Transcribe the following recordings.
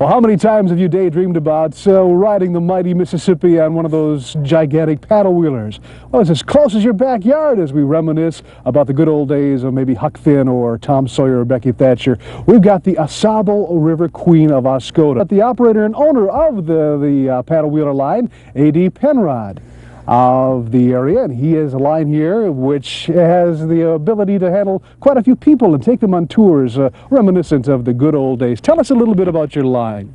Well, how many times have you daydreamed about riding the mighty Mississippi on one of those gigantic paddle wheelers? Well, it's as close as your backyard as we reminisce about the good old days of maybe Huck Finn or Tom Sawyer or Becky Thatcher. We've got the AuSable River Queen of Oscoda, the operator and owner of the paddle wheeler line, A.D. Penrod of the area, and he has a line here which has the ability to handle quite a few people and take them on tours reminiscent of the good old days. Tell us a little bit about your line.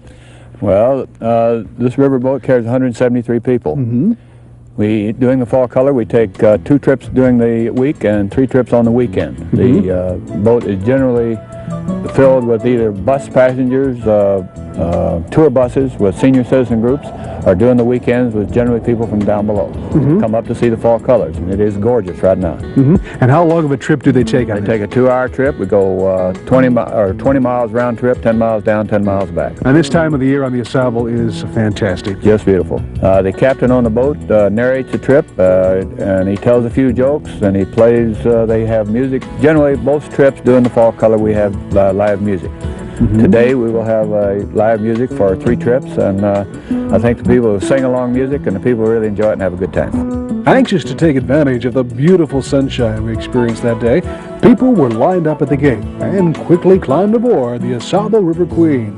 Well, this riverboat carries 173 people. During the fall color, we take 2 trips during the week and 3 trips on the weekend. The boat is generally filled with either bus passengers, tour buses with senior citizen groups, or during the weekends with generally people from down below. Come up to see the fall colors, and it is gorgeous right now. And how long of a trip do they take on it? They take a 2-hour trip. We go 20 miles round trip, 10 miles down, 10 miles back. And this time of the year on the AuSable is fantastic. Just beautiful. The captain on the boat narrates the trip, and he tells a few jokes, and he plays, they have music. Generally, most trips during the fall color we have live music. Today we will have live music for 3 trips, and I think the people will sing along music, and the people really enjoy it and have a good time. Anxious to take advantage of the beautiful sunshine we experienced that day, people were lined up at the gate and quickly climbed aboard the AuSable River Queen.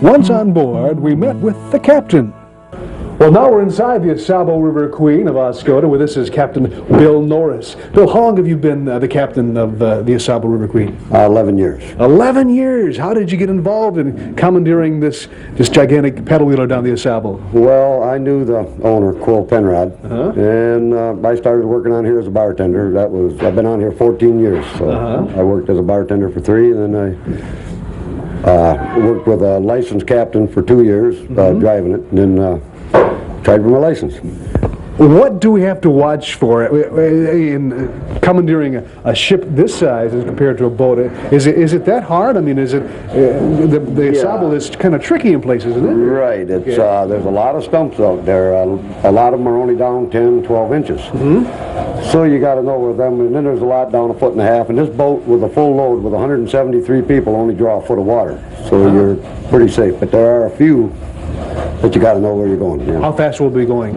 Once on board, we met with the captain. Well, now we're inside the AuSable River Queen of Oscoda. With us is Captain Bill Norris. Bill, how long have you been the captain of the AuSable River Queen? 11 years. 11 years. How did you get involved in commandeering this gigantic paddle wheeler down the AuSable? Well, I knew the owner, Quill Penrod, and I started working on here as a bartender. I've been on here 14 years, so I worked as a bartender for 3, and then I worked with a licensed captain for 2 years, driving it, and then tried for my license. What do we have to watch for in commandeering a ship this size as compared to a boat? Is it that hard? I mean, is it the AuSable is kind of tricky in places, isn't it? Right. It's there's a lot of stumps out there. A lot of them are only down 10, 12 inches. So you got to know where them. And then there's a lot down 1.5 feet. And this boat with a full load with 173 people only draw 1 foot of water, so you're pretty safe. But there are a few that you got to know where you're going. You know. How fast will it be going?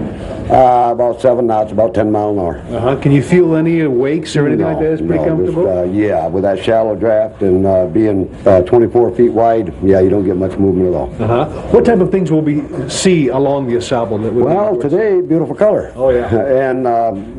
About 7 knots, about 10 miles an hour. Can you feel any wakes or anything like that? It's pretty comfortable? Yeah, with that shallow draft and being 24 feet wide, yeah, you don't get much movement at all. What type of things will we see along the AuSable? Well, today, beautiful color. Oh, yeah. And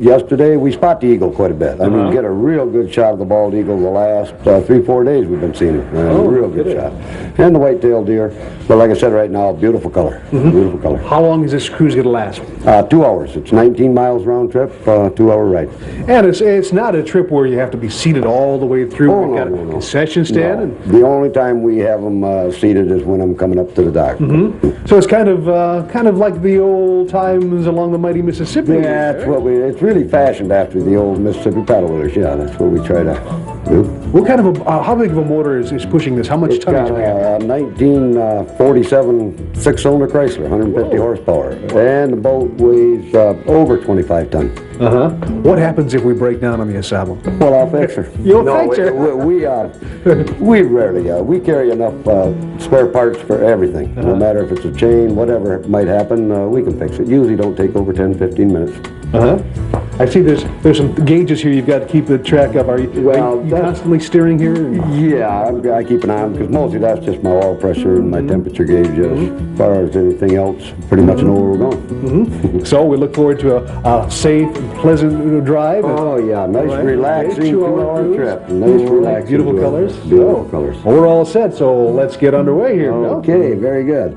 yesterday, we spot the eagle quite a bit. I mean, get a real good shot of the bald eagle the last 3-4 days we've been seeing it. Real good shot. And the white-tailed deer. But like I said right now, beautiful color. Beautiful color. How long is this cruise going to last? 2 hours. It's 19 miles round trip, 2-hour ride. And it's not a trip where you have to be seated all the way through. Oh, We've got a concession stand. The only time we have them seated is when I'm coming up to the dock. So it's kind of like the old times along the mighty Mississippi. Yeah, that's what it's really fashioned after the old Mississippi paddle wheelers. Yeah, that's what we try to do. What kind of how big of a motor is pushing this? How much tonnage? It's got a 1947 6-cylinder Chrysler, 150 horsepower, and the boat weighs over 25 tons. What happens if we break down on the AuSable? Well, I'll fix her. You'll fix her? We rarely, we carry enough spare parts for everything. No matter if it's a chain, whatever might happen, we can fix it. Usually don't take over 10-15 minutes. I see there's some gauges here you've got to keep track of. Are you constantly steering here? Yeah, I keep an eye on because mostly that's just my oil pressure and my temperature gauge. As far as anything else, pretty much know where we're going. So we look forward to a safe and pleasant drive. Oh yeah, nice relaxing 2-hour trip. Nice relaxing. Beautiful colors. Beautiful colors. Well, we're all set, so let's get underway here. Okay, very good.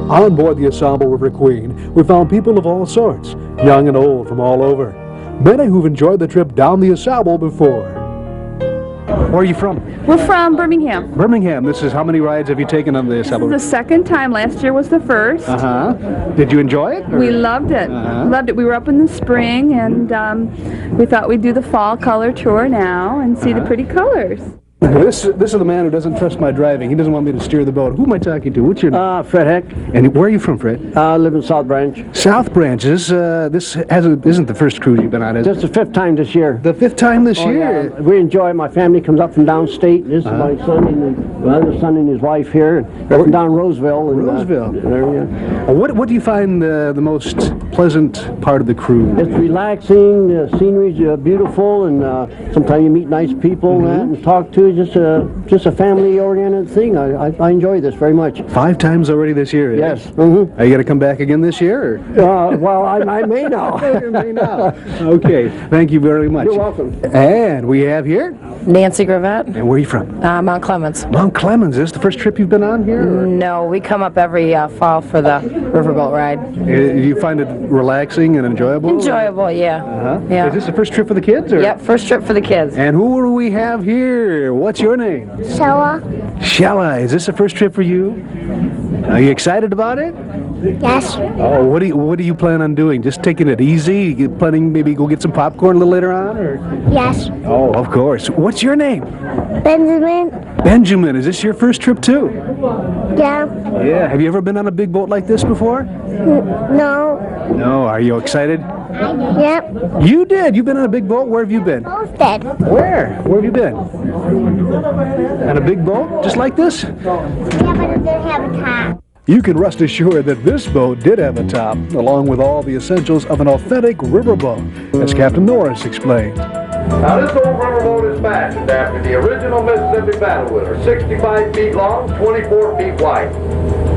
On board the AuSable River Queen, we found people of all sorts, young and old from all over. Many who've enjoyed the trip down the AuSable before. Where are you from? We're from Birmingham. Birmingham. This is, how many rides have you taken on the AuSable? This is the second time. Last year was the first. Did you enjoy it? We loved it. Loved it. We were up in the spring, and we thought we'd do the fall color tour now and see the pretty colors. This is the man who doesn't trust my driving. He doesn't want me to steer the boat. Who am I talking to? What's your name? Fred Heck. And where are you from, Fred? I live in South Branch. South Branches. This isn't the first cruise you've been on, is it? Just the 5th time this year. The 5th time this year? Yeah. We enjoy it. My family comes up from downstate. This is my son and my other son and his wife here. They're from down Roseville. And, Roseville. There, What do you find the most pleasant part of the cruise? It's relaxing. The scenery's beautiful, and sometimes you meet nice people and talk to. Just a family-oriented thing. I enjoy this very much. 5 times already this year? Yes. Are you going to come back again this year? Or? Well, I may now. You may now. Okay. Thank you very much. You're welcome. And we have here. Nancy Gravette, And where are you from? Mount Clemens. Mount Clemens. Is this the first trip you've been on here? Or? No, we come up every fall for the riverboat ride. Do you find it relaxing and enjoyable? Enjoyable, yeah. Yeah. Is this the first trip for the kids? Or? Yep, first trip for the kids. And who do we have here? What's your name? Shella. Shella. Is this the first trip for you? Are you excited about it? Yes. Oh, what do you plan on doing? Just taking it easy? You planning maybe go get some popcorn a little later on? Or? Yes. Oh, of course. What's your name? Benjamin. Benjamin. Is this your first trip too? Yeah. Yeah. Have you ever been on a big boat like this before? No. No. Are you excited? Yep. You did. You've been on a big boat. Where have you been? Both dead. Where? Where have you been? On a big boat? Just like this? Yeah, but it didn't have a top. You can rest assured that this boat did have a top, along with all the essentials of an authentic riverboat, as Captain Norris explained. Now this old riverboat is fashioned after the original Mississippi paddle wheeler, 65 feet long, 24 feet wide.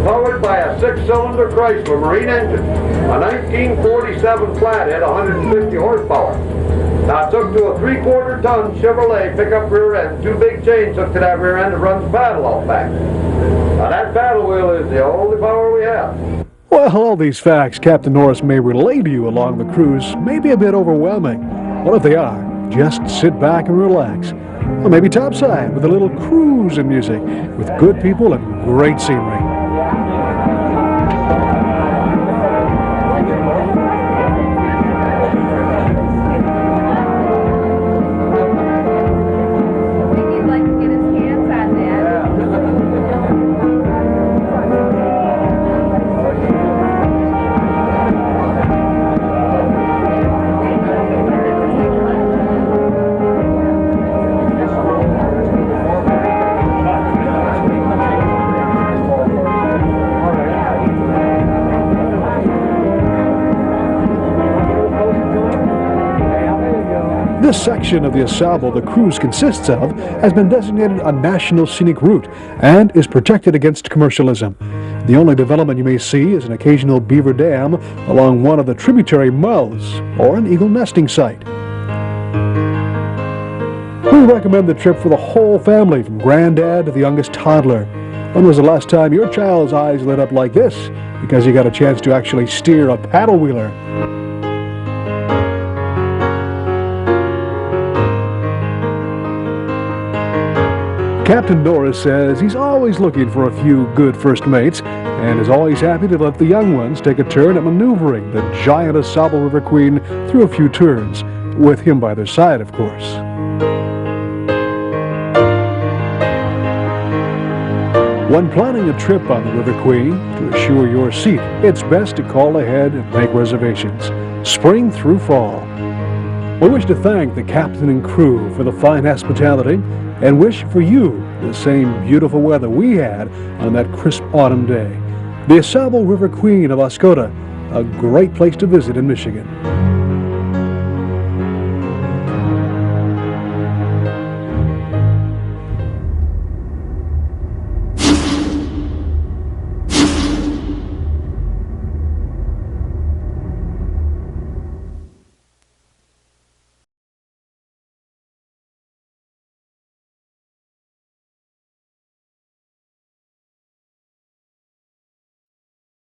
Powered by a 6-cylinder Chrysler Marine engine, a 1947 flathead, 150 horsepower. Now it's hooked to a 3/4 ton Chevrolet pickup rear end, 2 big chains hooked to that rear end that runs the paddle off back. Now that paddle wheel is the only power we have. Well, all these facts Captain Norris may relay to you along the cruise may be a bit overwhelming. Well, if they are, just sit back and relax. Or maybe topside with a little cruise and music with good people and great scenery. He'd like to get his hands on that. This section of the AuSable the cruise consists of has been designated a National Scenic Route and is protected against commercialism. The only development you may see is an occasional beaver dam along one of the tributary mouths or an eagle nesting site. We recommend the trip for the whole family, from granddad to the youngest toddler. When was the last time your child's eyes lit up like this because you got a chance to actually steer a paddle wheeler? Captain Norris says he's always looking for a few good first mates and is always happy to let the young ones take a turn at maneuvering the giant AuSable River Queen through a few turns, with him by their side, of course. When planning a trip on the River Queen, to assure your seat, it's best to call ahead and make reservations, spring through fall. We wish to thank the captain and crew for the fine hospitality and wish for you the same beautiful weather we had on that crisp autumn day. The AuSable River Queen of Oscoda, a great place to visit in Michigan.